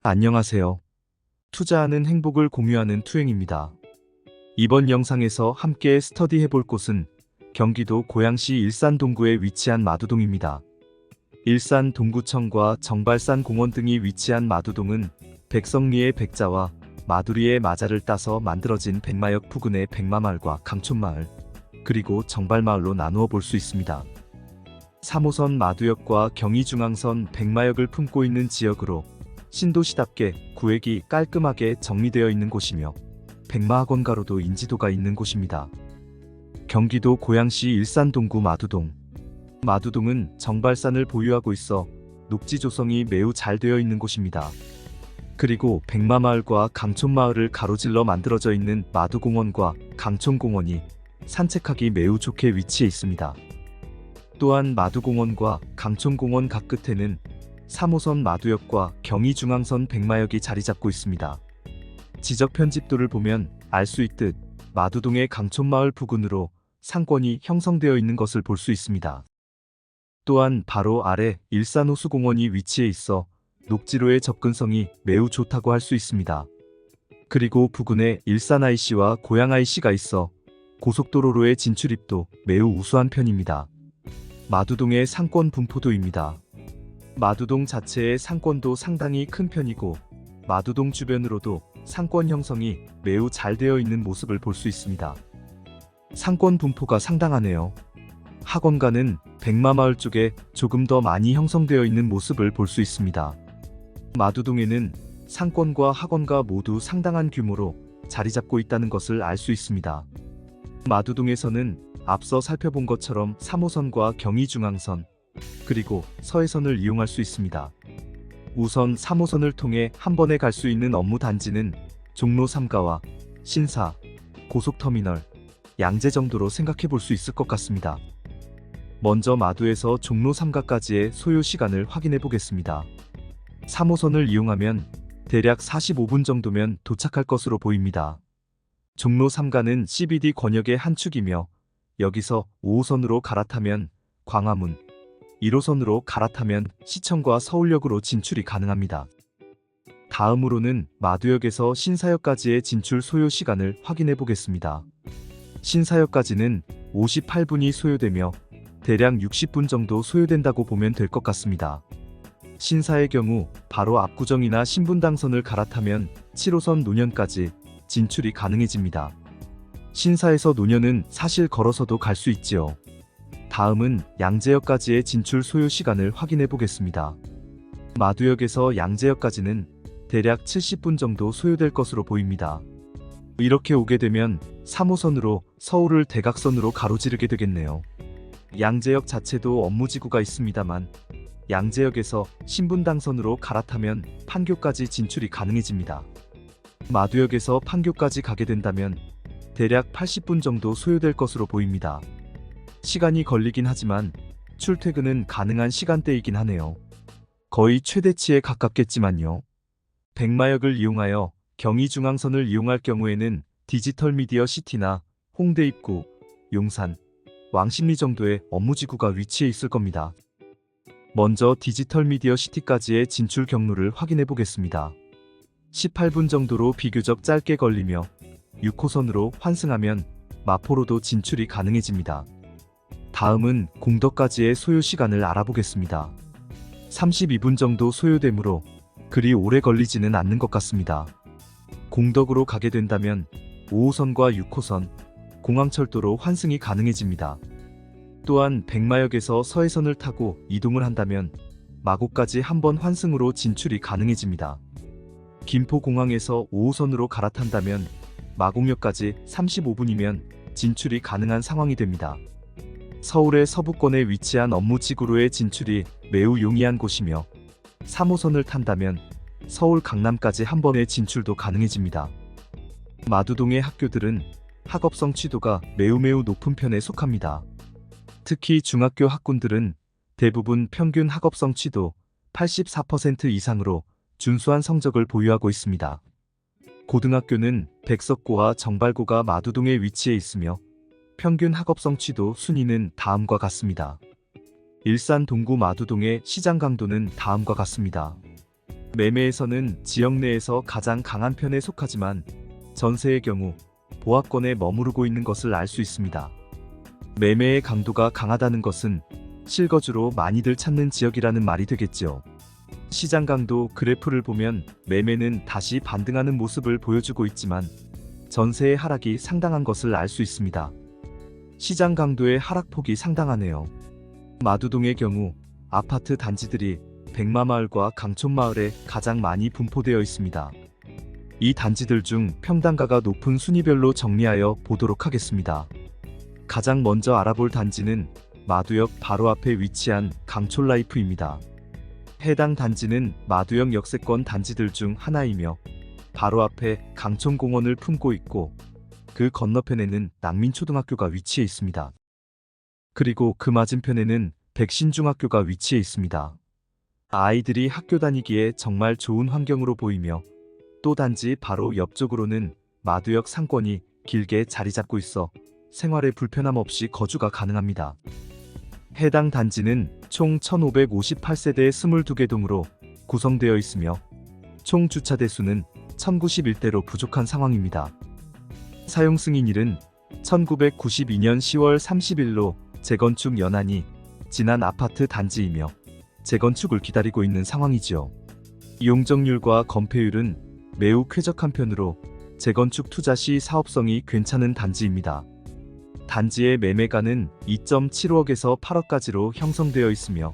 안녕하세요. 투자하는 행복을 공유하는 투행입니다. 이번 영상에서 함께 스터디해 볼 곳은 경기도 고양시 일산 동구에 위치한 마두동입니다. 일산 동구청과 정발산 공원 등이 위치한 마두동은 백성리의 백자와 마두리의 마자를 따서 만들어진 백마역 부근의 백마마을과 강촌마을, 그리고 정발마을로 나누어 볼 수 있습니다. 3호선 마두역과 경의중앙선 백마역을 품고 있는 지역으로 신도시답게 구획이 깔끔하게 정리되어 있는 곳이며 백마학원가로도 인지도가 있는 곳입니다. 경기도 고양시 일산 동구 마두동. 마두동은 정발산을 보유하고 있어 녹지 조성이 매우 잘 되어 있는 곳입니다. 그리고 백마마을과 강촌마을을 가로질러 만들어져 있는 마두공원과 강촌공원이 산책하기 매우 좋게 위치해 있습니다. 또한 마두공원과 강촌공원 각 끝에는 3호선 마두역과 경의중앙선 백마역이 자리 잡고 있습니다. 지적 편집도를 보면 알 수 있듯 마두동의 강촌마을 부근으로 상권이 형성되어 있는 것을 볼 수 있습니다. 또한 바로 아래 일산호수공원이 위치해 있어 녹지로의 접근성이 매우 좋다고 할 수 있습니다. 그리고 부근에 일산 IC와 고양 IC가 있어 고속도로로의 진출입도 매우 우수한 편입니다. 마두동의 상권 분포도입니다. 마두동 자체의 상권도 상당히 큰 편이고 마두동 주변으로도 상권 형성이 매우 잘 되어 있는 모습을 볼 수 있습니다. 상권 분포가 상당하네요. 학원가는 백마마을 쪽에 조금 더 많이 형성되어 있는 모습을 볼 수 있습니다. 마두동에는 상권과 학원가 모두 상당한 규모로 자리 잡고 있다는 것을 알 수 있습니다. 마두동에서는 앞서 살펴본 것처럼 3호선과 경의중앙선, 그리고 서해선을 이용할 수 있습니다. 우선 3호선을 통해 한 번에 갈 수 있는 업무 단지는 종로 3가와 신사, 고속터미널, 양재 정도로 생각해 볼 수 있을 것 같습니다. 먼저 마두에서 종로 3가까지의 소요 시간을 확인해 보겠습니다. 3호선을 이용하면 대략 45분 정도면 도착할 것으로 보입니다. 종로 3가는 CBD 권역의 한 축이며 여기서 5호선으로 갈아타면 광화문, 1호선으로 갈아타면 시청과 서울역으로 진출이 가능합니다. 다음으로는 마두역에서 신사역까지의 진출 소요 시간을 확인해 보겠습니다. 신사역까지는 58분이 소요되며 대략 60분 정도 소요된다고 보면 될 것 같습니다. 신사의 경우 바로 압구정이나 신분당선을 갈아타면 7호선 노년까지 진출이 가능해집니다. 신사에서 노년은 사실 걸어서도 갈 수 있지요. 다음은 양재역까지의 진출 소요 시간을 확인해 보겠습니다. 마두역에서 양재역까지는 대략 70분 정도 소요될 것으로 보입니다. 이렇게 오게 되면 3호선으로 서울을 대각선으로 가로지르게 되겠네요. 양재역 자체도 업무지구가 있습니다만 양재역에서 신분당선으로 갈아타면 판교까지 진출이 가능해집니다. 마두역에서 판교까지 가게 된다면 대략 80분 정도 소요될 것으로 보입니다. 시간이 걸리긴 하지만 출퇴근은 가능한 시간대이긴 하네요. 거의 최대치에 가깝겠지만요. 백마역을 이용하여 경의중앙선을 이용할 경우에는 디지털 미디어 시티나 홍대 입구, 용산, 왕십리 정도의 업무지구가 위치해 있을 겁니다. 먼저 디지털 미디어 시티까지의 진출 경로를 확인해 보겠습니다. 18분 정도로 비교적 짧게 걸리며 6호선으로 환승하면 마포로도 진출이 가능해집니다. 다음은 공덕까지의 소요 시간을 알아보겠습니다. 32분 정도 소요되므로 그리 오래 걸리지는 않는 것 같습니다. 공덕으로 가게 된다면 5호선과 6호선, 공항철도로 환승이 가능해집니다. 또한 백마역에서 서해선을 타고 이동을 한다면 마곡까지 한번 환승으로 진출이 가능해집니다. 김포공항에서 5호선으로 갈아탄다면 마곡역까지 35분이면 진출이 가능한 상황이 됩니다. 서울의 서부권에 위치한 업무지구로의 진출이 매우 용이한 곳이며 3호선을 탄다면 서울 강남까지 한 번의 진출도 가능해집니다. 마두동의 학교들은 학업성 취도가 매우 높은 편에 속합니다. 특히 중학교 학군들은 대부분 평균 학업성 취도 84% 이상으로 준수한 성적을 보유하고 있습니다. 고등학교는 백석고와 정발고가 마두동에 위치해 있으며 평균 학업성 취도 순위는 다음과 같습니다. 일산 동구 마두동의 시장 강도는 다음과 같습니다. 매매에서는 지역 내에서 가장 강한 편에 속하지만 전세의 경우 보합권에 머무르고 있는 것을 알 수 있습니다. 매매의 강도가 강하다는 것은 실거주로 많이들 찾는 지역이라는 말이 되겠지요. 시장 강도 그래프를 보면 매매는 다시 반등하는 모습을 보여주고 있지만 전세의 하락이 상당한 것을 알 수 있습니다. 시장 강도의 하락폭이 상당하네요. 마두동의 경우 아파트 단지들이 백마마을과 강촌마을에 가장 많이 분포되어 있습니다. 이 단지들 중 평당가가 높은 순위별로 정리하여 보도록 하겠습니다. 가장 먼저 알아볼 단지는 마두역 바로 앞에 위치한 강촌라이프입니다. 해당 단지는 마두역 역세권 단지들 중 하나이며 바로 앞에 강촌공원을 품고 있고 그 건너편에는 낙민초등학교가 위치해 있습니다. 그리고 그 맞은편에는 백신중학교가 위치해 있습니다. 아이들이 학교 다니기에 정말 좋은 환경으로 보이며 또 단지 바로 옆쪽으로는 마두역 상권이 길게 자리 잡고 있어 생활에 불편함 없이 거주가 가능합니다. 해당 단지는 총 1558세대 22개 동으로 구성되어 있으며 총 주차 대수는 1091대로 부족한 상황입니다. 사용 승인일은 1992년 10월 30일로 재건축 연한이 지난 아파트 단지이며 재건축을 기다리고 있는 상황이지요. 용적률과 건폐율은 매우 쾌적한 편으로 재건축 투자 시 사업성이 괜찮은 단지입니다. 단지의 매매가는 2.75억에서 8억까지로 형성되어 있으며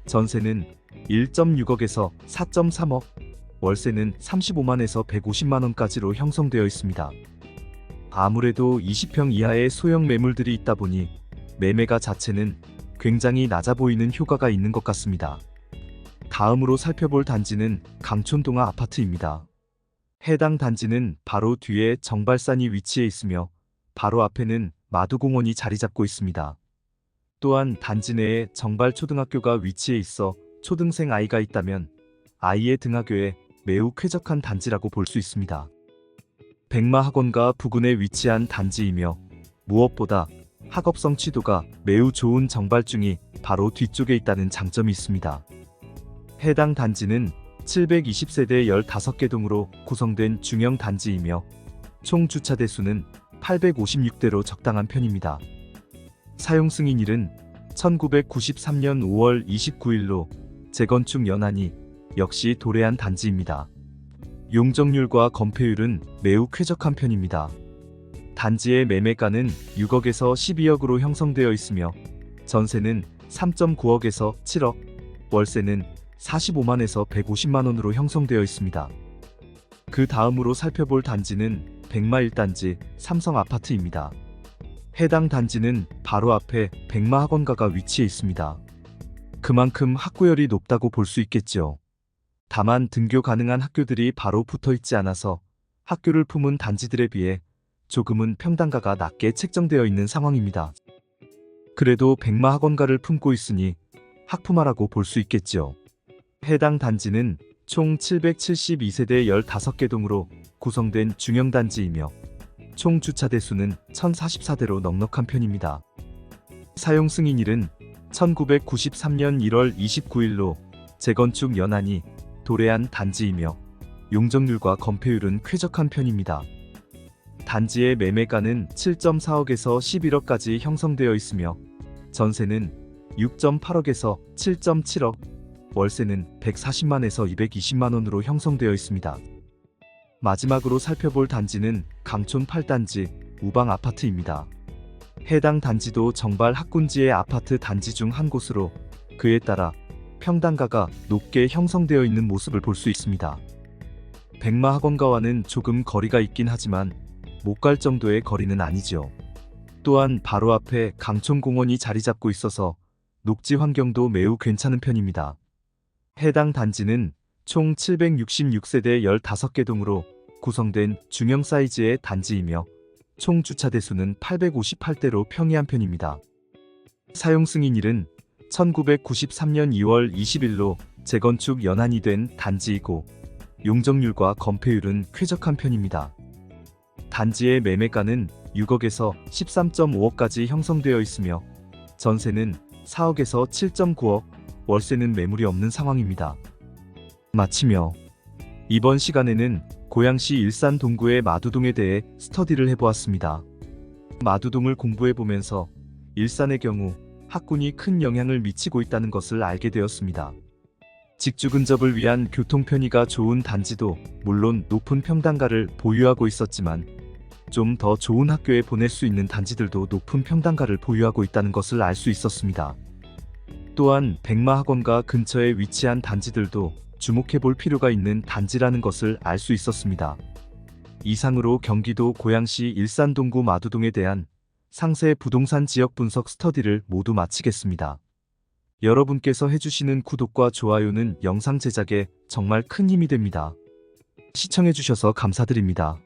전세는 1.6억에서 4.3억, 월세는 35만에서 150만원까지로 형성되어 있습니다. 아무래도 20평 이하의 소형 매물들이 있다 보니 매매가 자체는 굉장히 낮아 보이는 효과가 있는 것 같습니다. 다음으로 살펴볼 단지는 강촌동아 아파트입니다. 해당 단지는 바로 뒤에 정발산이 위치해 있으며 바로 앞에는 마두공원이 자리 잡고 있습니다. 또한 단지 내에 정발초등학교가 위치해 있어 초등생 아이가 있다면 아이의 등하교에 매우 쾌적한 단지라고 볼 수 있습니다. 백마학원과 부근에 위치한 단지이며 무엇보다 학업 성취도가 매우 좋은 정발중이 바로 뒤쪽에 있다는 장점이 있습니다. 해당 단지는 720세대 15개 동으로 구성된 중형 단지이며 총 주차 대수는 856대로 적당한 편입니다. 사용 승인일은 1993년 5월 29일로 재건축 연한이 역시 도래한 단지입니다. 용적률과 건폐율은 매우 쾌적한 편입니다. 단지의 매매가는 6억에서 12억으로 형성되어 있으며 전세는 3.9억에서 7억, 월세는 45만에서 150만원으로 형성되어 있습니다. 그 다음으로 살펴볼 단지는 백마 1단지 삼성아파트입니다. 해당 단지는 바로 앞에 백마학원가가 위치해 있습니다. 그만큼 학구열이 높다고 볼 수 있겠죠. 다만 등교 가능한 학교들이 바로 붙어 있지 않아서 학교를 품은 단지들에 비해 조금은 평당가가 낮게 책정되어 있는 상황입니다. 그래도 백마학원가를 품고 있으니 학품화라고 볼 수 있겠죠. 해당 단지는 총 772세대 15개 동으로 구성된 중형단지이며 총 주차 대수는 1044대로 넉넉한 편입니다. 사용 승인일은 1993년 1월 29일로 재건축 연한이 도래한 단지이며 용적률과 건폐율은 쾌적한 편입니다. 단지의 매매가는 7.4억에서 11억까지 형성되어 있으며 전세는 6.8억에서 7.7억, 월세는 140만에서 220만원으로 형성되어 있습니다. 마지막으로 살펴볼 단지는 강촌 8단지 우방아파트입니다. 해당 단지도 정발 학군지의 아파트 단지 중 한 곳으로 그에 따라 평당가가 높게 형성되어 있는 모습을 볼 수 있습니다. 백마학원가와는 조금 거리가 있긴 하지만 못 갈 정도의 거리는 아니죠. 또한 바로 앞에 강촌공원이 자리 잡고 있어서 녹지 환경도 매우 괜찮은 편입니다. 해당 단지는 총 766세대 15개 동으로 구성된 중형 사이즈의 단지이며 총 주차 대수는 858대로 평이한 편입니다. 사용 승인일은 1993년 2월 20일로 재건축 연한이 된 단지이고 용적률과 건폐율은 쾌적한 편입니다. 단지의 매매가는 6억에서 13.5억까지 형성되어 있으며 전세는 4억에서 7.9억, 월세는 매물이 없는 상황입니다. 마치며 이번 시간에는 고양시 일산 동구의 마두동에 대해 스터디를 해보았습니다. 마두동을 공부해보면서 일산의 경우 학군이 큰 영향을 미치고 있다는 것을 알게 되었습니다. 직주 근접을 위한 교통 편의가 좋은 단지도 물론 높은 평단가를 보유하고 있었지만 좀 더 좋은 학교에 보낼 수 있는 단지들도 높은 평단가를 보유하고 있다는 것을 알 수 있었습니다. 또한 백마학원과 근처에 위치한 단지들도 주목해 볼 필요가 있는 단지라는 것을 알 수 있었습니다. 이상으로 경기도 고양시 일산 동구 마두동에 대한 상세 부동산 지역 분석 스터디를 모두 마치겠습니다. 여러분께서 해주시는 구독과 좋아요는 영상 제작에 정말 큰 힘이 됩니다. 시청해주셔서 감사드립니다.